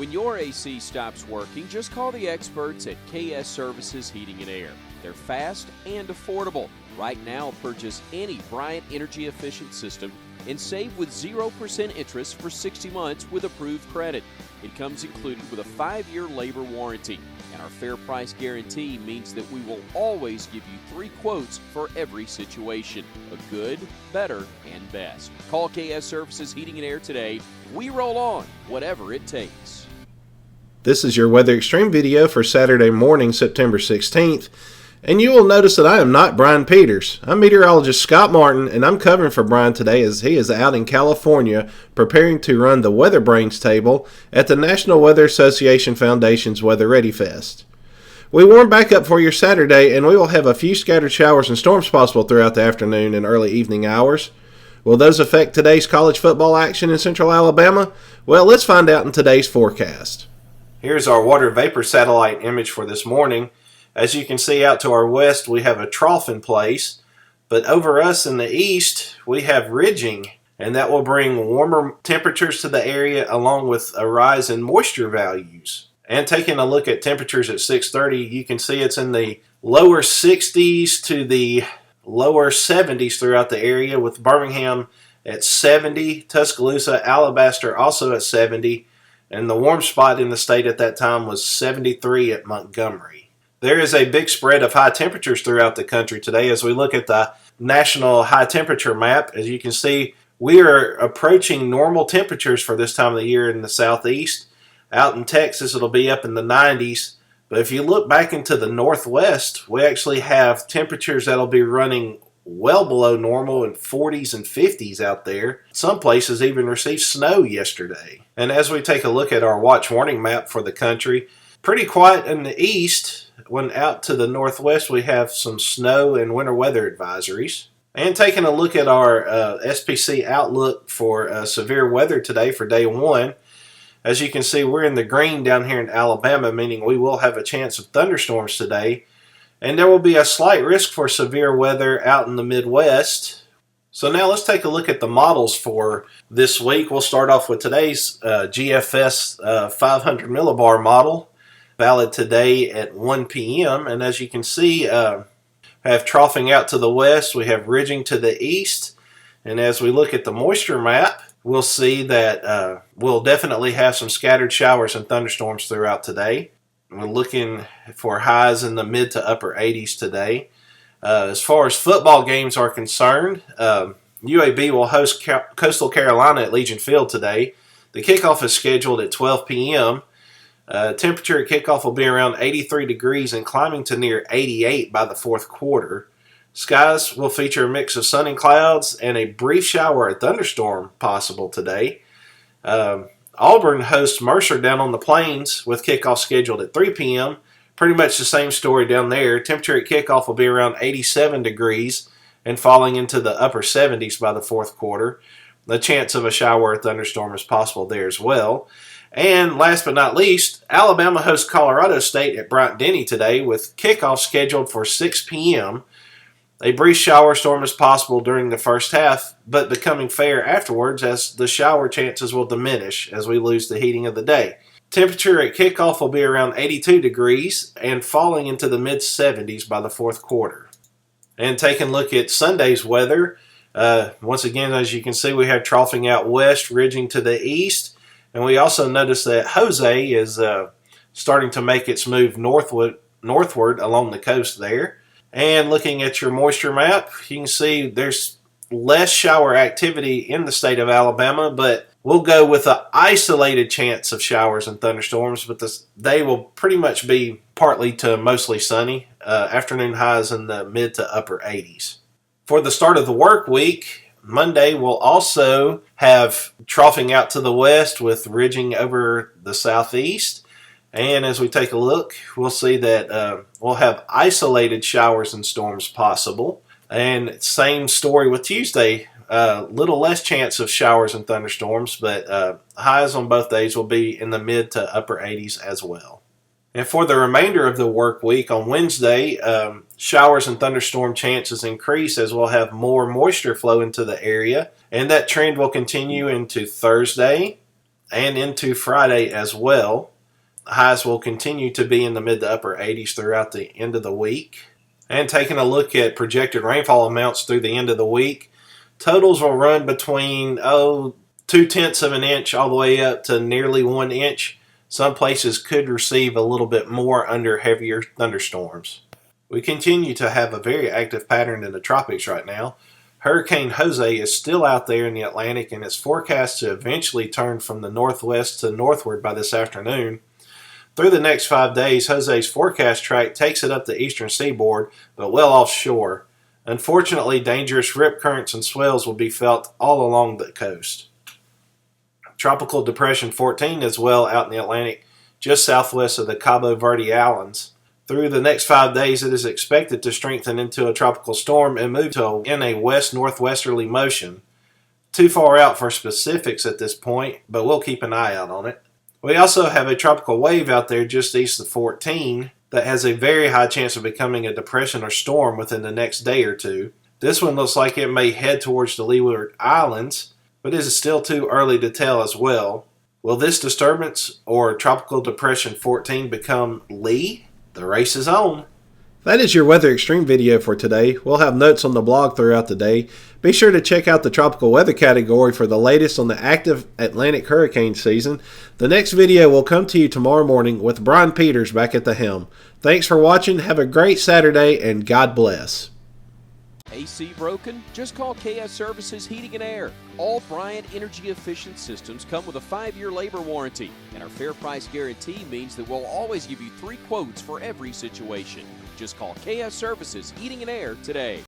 When your AC stops working, just call the experts at KS Services Heating and Air. They're fast and affordable. Right now, purchase any Bryant energy efficient system and save with 0% interest for 60 months with approved credit. It comes included with a 5-year labor warranty. And our fair price guarantee means that we will always give you 3 quotes for every situation. A good, better, and best. Call KS Services Heating and Air today. We roll on, whatever it takes. This is your Weather Xtreme video for Saturday morning, September 16th. And you will notice that I am not Brian Peters. I'm meteorologist Scott Martin, and I'm covering for Brian today as he is out in California preparing to run the Weather Brains table at the National Weather Association Foundation's Weather Ready Fest. We warm back up for your Saturday, and we will have a few scattered showers and storms possible throughout the afternoon and early evening hours. Will those affect today's college football action in central Alabama? Well, let's find out in today's forecast. Here's our water vapor satellite image for this morning. As you can see out to our west, we have a trough in place, but over us in the east, we have ridging, and that will bring warmer temperatures to the area along with a rise in moisture values. And taking a look at temperatures at 6:30, you can see it's in the lower 60s to the lower 70s throughout the area, with Birmingham at 70, Tuscaloosa, Alabaster also at 70, and the warm spot in the state at that time was 73 at Montgomery. There is a big spread of high temperatures throughout the country today as we look at the national high temperature map. As you can see, we are approaching normal temperatures for this time of the year in the southeast. Out in Texas, it'll be up in the 90s. But if you look back into the northwest, we actually have temperatures that'll be running well below normal in 40s and 50s out there. Some places even received snow yesterday. And as we take a look at our watch warning map for the country, pretty quiet in the east. When out to the northwest, we have some snow and winter weather advisories. And taking a look at our SPC outlook for severe weather today for day 1, as you can see, we're in the green down here in Alabama, meaning we will have a chance of thunderstorms today. And there will be a slight risk for severe weather out in the Midwest. So now let's take a look at the models for this week. We'll start off with today's GFS 500 millibar model, valid today at 1 p.m. And as you can see, have troughing out to the west, we have ridging to the east. And as we look at the moisture map, we'll see that we'll definitely have some scattered showers and thunderstorms throughout today. We're looking for highs in the mid to upper 80s today. As far as football games are concerned, UAB will host Coastal Carolina at Legion Field today. The kickoff is scheduled at 12 p.m. Temperature at kickoff will be around 83 degrees and climbing to near 88 by the fourth quarter. Skies will feature a mix of sun and clouds and a brief shower or thunderstorm possible today. Auburn hosts Mercer down on the plains with kickoff scheduled at 3 p.m. Pretty much the same story down there. Temperature at kickoff will be around 87 degrees and falling into the upper 70s by the fourth quarter. The chance of a shower or thunderstorm is possible there as well. And last but not least, Alabama hosts Colorado State at Bryant-Denny today with kickoff scheduled for 6 p.m. A brief shower storm is possible during the first half, but becoming fair afterwards as the shower chances will diminish as we lose the heating of the day. Temperature at kickoff will be around 82 degrees and falling into the mid-70s by the fourth quarter. And taking a look at Sunday's weather, once again, as you can see, we have troughing out west, ridging to the east. And we also notice that Jose is starting to make its move northward along the coast there. And looking at your moisture map, you can see there's less shower activity in the state of Alabama, but we'll go with an isolated chance of showers and thunderstorms, but this day will pretty much be partly to mostly sunny. Afternoon highs in the mid to upper 80s. For the start of the work week, Monday will also have troughing out to the west with ridging over the southeast. And as we take a look, we'll see that we'll have isolated showers and storms possible. And same story with Tuesday. Little less chance of showers and thunderstorms, but highs on both days will be in the mid to upper 80s as well. And for the remainder of the work week, on Wednesday, showers and thunderstorm chances increase as we'll have more moisture flow into the area. And that trend will continue into Thursday. and into Friday as well. Highs will continue to be in the mid to upper 80s throughout the end of the week. And taking a look at projected rainfall amounts through the end of the week, totals will run between 2/10 of an inch all the way up to nearly 1 inch. Some places could receive a little bit more under heavier thunderstorms. We continue to have a very active pattern in the tropics right now. Hurricane Jose is still out there in the Atlantic and is forecast to eventually turn from the northwest to northward by this afternoon. Through the next 5 days, Jose's forecast track takes it up the eastern seaboard, but well offshore. Unfortunately, dangerous rip currents and swells will be felt all along the coast. Tropical Depression 14 is well out in the Atlantic, just southwest of the Cabo Verde Islands. Through the next 5 days, it is expected to strengthen into a tropical storm and move in a west-northwesterly motion. Too far out for specifics at this point, but we'll keep an eye out on it. We also have a tropical wave out there just east of 14 that has a very high chance of becoming a depression or storm within the next day or two. This one looks like it may head towards the Leeward Islands, but it is still too early to tell as well. Will this disturbance or Tropical Depression 14 become Lee? The race is on. That is your Weather Extreme video for today. We'll have notes on the blog throughout the day. Be sure to check out the tropical weather category for the latest on the active Atlantic hurricane season. The next video will come to you tomorrow morning with Brian Peters back at the helm. Thanks for watching. Have a great Saturday and God bless. AC broken? Just call KS Services Heating and Air. All Bryant energy efficient systems come with a 5-year labor warranty, and our fair price guarantee means that we'll always give you 3 quotes for every situation. Just call KS Services Heating and Air today.